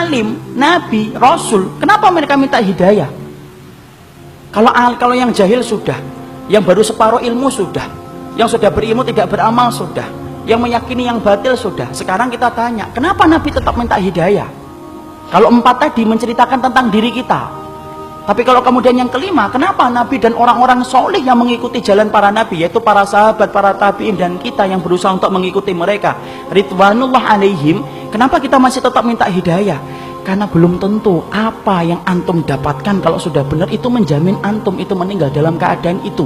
alim, nabi, rasul, kenapa mereka minta hidayah? Kalau yang jahil sudah, yang baru separuh ilmu sudah, yang sudah berilmu tidak beramal sudah, yang meyakini yang batil sudah. Sekarang kita tanya, kenapa Nabi tetap minta hidayah? Kalau 4 tadi menceritakan tentang diri kita, tapi kalau kemudian yang kelima, kenapa Nabi dan orang-orang soleh yang mengikuti jalan para Nabi, yaitu para sahabat, para tabi'in, dan kita yang berusaha untuk mengikuti mereka, ridwanullah alaihim, kenapa kita masih tetap minta hidayah? Karena belum tentu apa yang antum dapatkan kalau sudah benar itu menjamin antum itu meninggal dalam keadaan itu.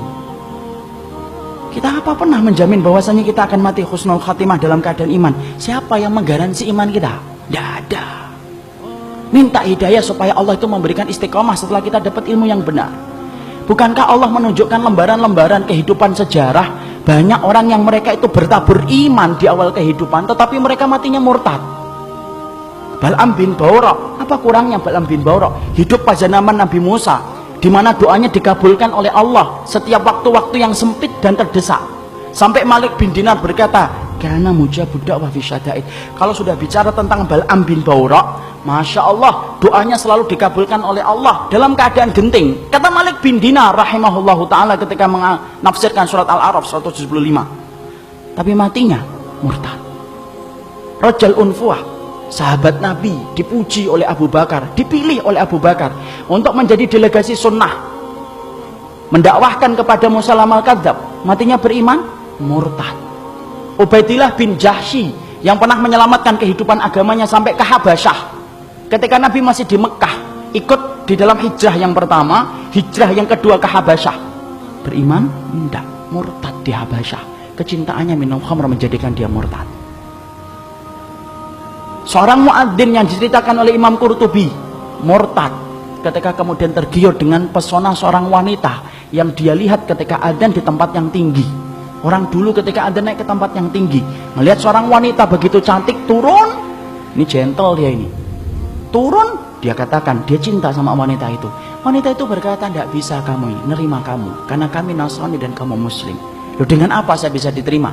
Kita apa pernah menjamin bahwasanya kita akan mati husnul khatimah dalam keadaan iman? Siapa yang menggaransi iman kita? Tidak ada. Minta hidayah supaya Allah itu memberikan istiqomah setelah kita dapat ilmu yang benar. Bukankah Allah menunjukkan lembaran-lembaran kehidupan sejarah, banyak orang yang mereka itu bertabur iman di awal kehidupan, tetapi mereka matinya murtad. Bal'am bin Ba'urah, apa kurangnya Bal'am bin Ba'urah? Hidup pada zaman Nabi Musa, di mana doanya dikabulkan oleh Allah setiap waktu-waktu yang sempit dan terdesak. Sampai Malik bin Dinar berkata, karena mujabud da'wah fi syada'id. Kalau sudah bicara tentang Bal'am bin Ba'urah, Masya Allah, doanya selalu dikabulkan oleh Allah dalam keadaan genting. Kata Malik bin Dinar rahimahullahu ta'ala ketika menafsirkan surat Al-A'raf 175. Tapi matinya murtad. Rajal Unfuah, sahabat Nabi, dipuji oleh Abu Bakar, dipilih oleh Abu Bakar untuk menjadi delegasi sunnah, mendakwahkan kepada Musailamatul al-Kadzab, matinya beriman, murtad. Ubaidillah bin Jahsy yang pernah menyelamatkan kehidupan agamanya sampai ke Habasyah, ketika Nabi masih di Mekah, ikut di dalam hijrah yang pertama, hijrah yang kedua ke Habasyah, beriman? Tidak, murtad di Habasyah. Kecintaannya minum khamr menjadikan dia murtad. Seorang muadzin yang diceritakan oleh Imam Qurtubi, murtad ketika kemudian tergiur dengan pesona seorang wanita yang dia lihat ketika adzan di tempat yang tinggi. Orang dulu ketika adzan naik ke tempat yang tinggi, melihat seorang wanita begitu cantik turun, ini gentle dia ini, turun, dia katakan dia cinta sama wanita itu. Wanita itu berkata, tidak bisa kamu ini, nerima kamu, karena kami Nasrani dan kamu Muslim. Loh, dengan apa saya bisa diterima?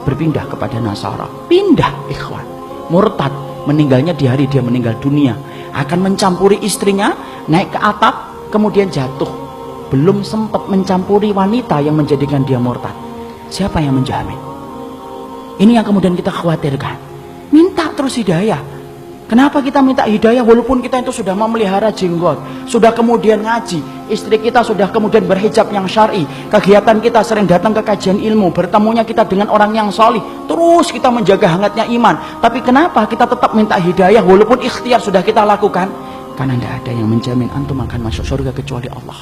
Berpindah kepada Nasara. Pindah, ikhwan. Murtad, meninggalnya di hari dia meninggal dunia, akan mencampuri istrinya, naik ke atap, kemudian jatuh. Belum sempat mencampuri wanita yang menjadikan dia murtad. Siapa yang menjamin? Ini yang kemudian kita khawatirkan. Minta terus hidayah. Kenapa kita minta hidayah walaupun kita itu sudah memelihara jenggot, sudah kemudian ngaji, istri kita sudah kemudian berhijab yang syar'i, kegiatan kita sering datang ke kajian ilmu, bertemunya kita dengan orang yang solih, terus kita menjaga hangatnya iman. Tapi kenapa kita tetap minta hidayah walaupun ikhtiar sudah kita lakukan? Karena tidak ada yang menjamin antum akan masuk surga kecuali Allah.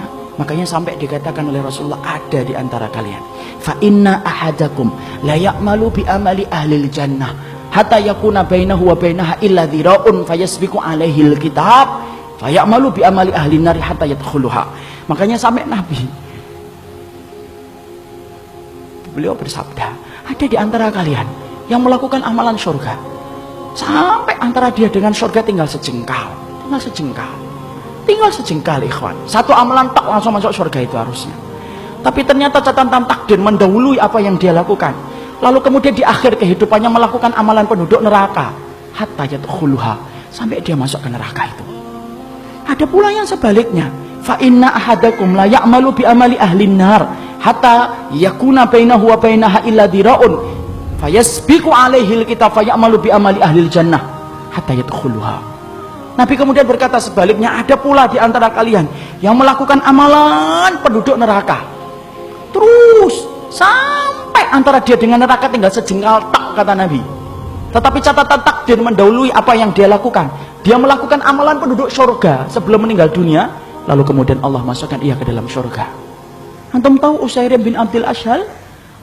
Ya, makanya sampai dikatakan oleh Rasulullah, ada di antara kalian, fa inna ahadakum la ya'malu bi amali ahlil jannah hatta yakuna bainahu wa bainaha illa dhira'un fayasbiqu alaihi alkitab fayamalu bi amali ahli nari hatta yadkhuluha. Makanya sampai Nabi beliau bersabda, ada di antara kalian yang melakukan amalan surga sampai antara dia dengan surga tinggal sejengkal, tinggal sejengkal ikhwan. Satu amalan tak langsung masuk surga itu harusnya, tapi ternyata catatan takdir mendahului apa yang dia lakukan. Lalu kemudian di akhir kehidupannya melakukan amalan penduduk neraka hatta yadkhuluha, sampai dia masuk ke neraka itu. Ada pula yang sebaliknya, fa inna ahadakum la ya'malu bi amali ahlin nar hatta yakuna bainahu wa bainaha illa dhira'un fayasbiqu alaihi alkitab fayamalu bi amali ahlil jannah hatta yadkhuluha. Nabi kemudian berkata sebaliknya, ada pula di antara kalian yang melakukan amalan penduduk neraka, terus sampai antara dia dengan neraka tinggal sejengkal tak, kata Nabi. Tetapi catatan takdir mendahului apa yang dia lakukan. Dia melakukan amalan penduduk surga sebelum meninggal dunia, lalu kemudian Allah masukkan ia ke dalam surga. Antum tahu Usairim bin Abdul Ashhal?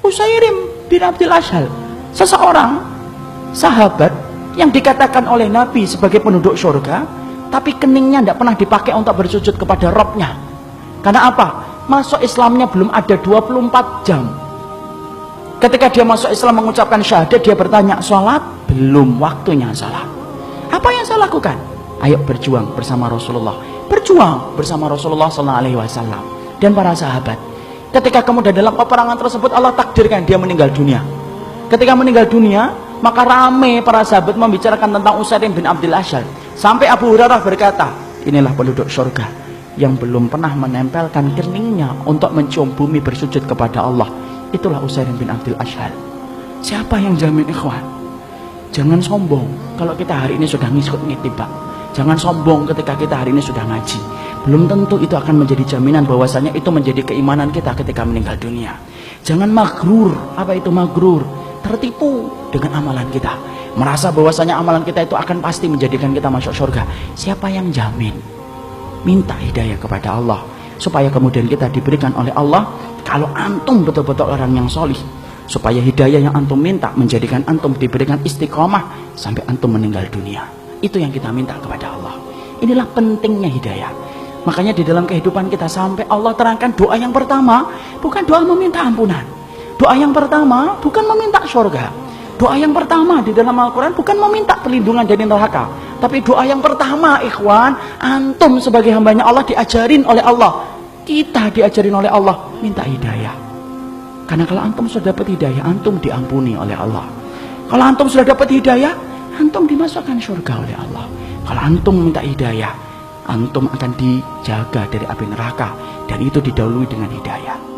Usairim bin Abdul Ashhal, seseorang sahabat yang dikatakan oleh Nabi sebagai penduduk surga, tapi keningnya tidak pernah dipakai untuk bersujud kepada Rabbnya. Karena apa? Masuk Islamnya belum ada 24 jam. Ketika dia masuk Islam mengucapkan syahadat, dia bertanya, sholat? Belum waktunya sholat. Apa yang saya lakukan? Ayo berjuang bersama Rasulullah. Berjuang bersama Rasulullah SAW dan para sahabat. Ketika kemudian dalam peperangan tersebut Allah takdirkan dia meninggal dunia. Ketika meninggal dunia, Maka rame para sahabat membicarakan tentang Utsairim bin Abdul Asyhal. Sampai Abu Hurairah berkata, inilah penduduk surga yang belum pernah menempelkan keningnya untuk mencium bumi bersujud kepada Allah. Itulah Utsairim bin Abdul Asyhal. Siapa yang jamin, ikhwan? Jangan sombong kalau kita hari ini sudah ngikut ngitibak. Jangan sombong ketika kita hari ini sudah ngaji. Belum tentu itu akan menjadi jaminan bahwasanya itu menjadi keimanan kita ketika meninggal dunia. Jangan magrur. Apa itu magrur? Tertipu dengan amalan kita, merasa bahwasanya amalan kita itu akan pasti menjadikan kita masuk surga. Siapa yang jamin? Minta hidayah kepada Allah supaya kemudian kita diberikan oleh Allah. Kalau antum betul-betul orang yang solih, supaya hidayah yang antum minta menjadikan antum diberikan istiqomah sampai antum meninggal dunia. Itu yang kita minta kepada Allah. Inilah pentingnya hidayah. Makanya di dalam kehidupan kita sampai Allah terangkan doa yang pertama bukan doa meminta ampunan. Doa yang pertama bukan meminta surga. Doa yang pertama di dalam Al-Quran bukan meminta perlindungan dari neraka. Tapi doa yang pertama, ikhwan, antum sebagai hambanya Allah diajarin oleh Allah. Kita diajarin oleh Allah minta hidayah. Karena kalau antum sudah dapat hidayah, antum diampuni oleh Allah. Kalau antum sudah dapat hidayah, antum dimasukkan surga oleh Allah. Kalau antum minta hidayah, antum akan dijaga dari api neraka. Dan itu didahului dengan hidayah.